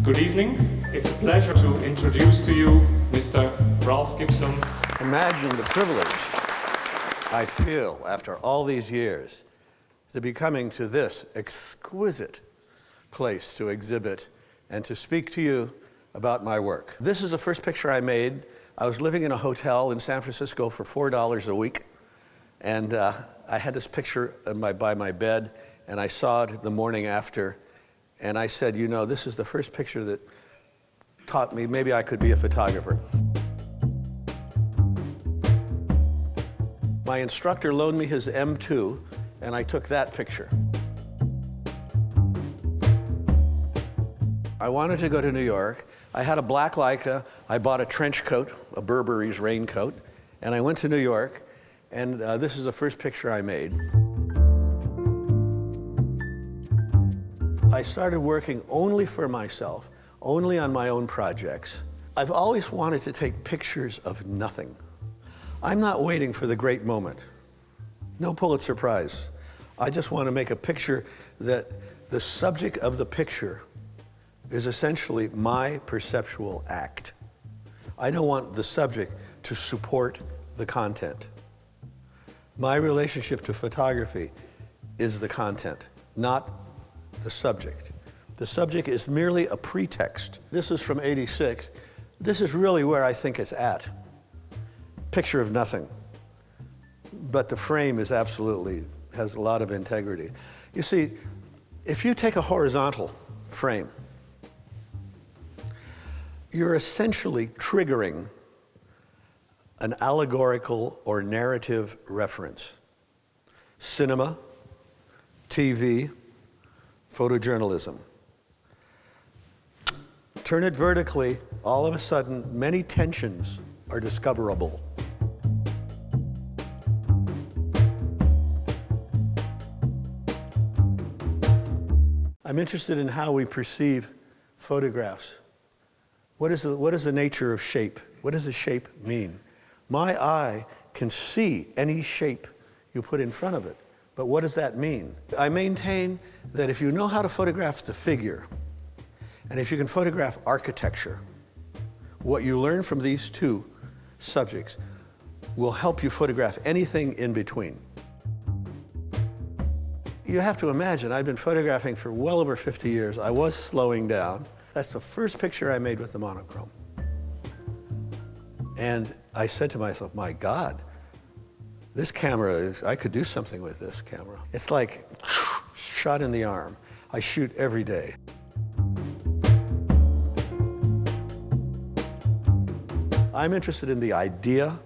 Good evening. It's a pleasure to introduce to you Mr. Ralph Gibson. Imagine the privilege I feel after all these years to be coming to this exquisite place to exhibit and to speak to you about my work. This is the first picture I made. I was living in a hotel in San Francisco for $4 a week, and I had this picture by my bed, and I saw it the morning after, and I said, you know, this is the first picture that taught me maybe I could be a photographer. My instructor loaned me his M2, and I took that picture. I wanted to go to New York. I had a black Leica. I bought a trench coat, a Burberry's raincoat, and I went to New York, and this is the first picture I made. I started working only for myself, only on my own projects. I've always wanted to take pictures of nothing. I'm not waiting for the great moment. No Pulitzer Prize. I just want to make a picture that the subject of the picture is essentially my perceptual act. I don't want the subject to support the content. My relationship to photography is the content, not the subject. The subject is merely a pretext. This is from '86. This is really where I think it's at. Picture of nothing. But the frame is absolutely, has a lot of integrity. You see, if you take a horizontal frame, you're essentially triggering an allegorical or narrative reference. Cinema, TV, photojournalism. Turn it vertically, all of a sudden, many tensions are discoverable. I'm interested in how we perceive photographs. What is the nature of shape? What does a shape mean? My eye can see any shape you put in front of it, but what does that mean? I maintain that if you know how to photograph the figure, and if you can photograph architecture, what you learn from these two subjects will help you photograph anything in between. You have to imagine, I've been photographing for well over 50 years. I was slowing down. That's the first picture I made with the monochrome. And I said to myself, my God, this camera I could do something with this camera. It's like shot in the arm. I shoot every day. I'm interested in the idea.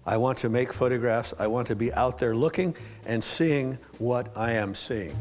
I want to make photographs. I want to be out there looking and seeing what I am seeing.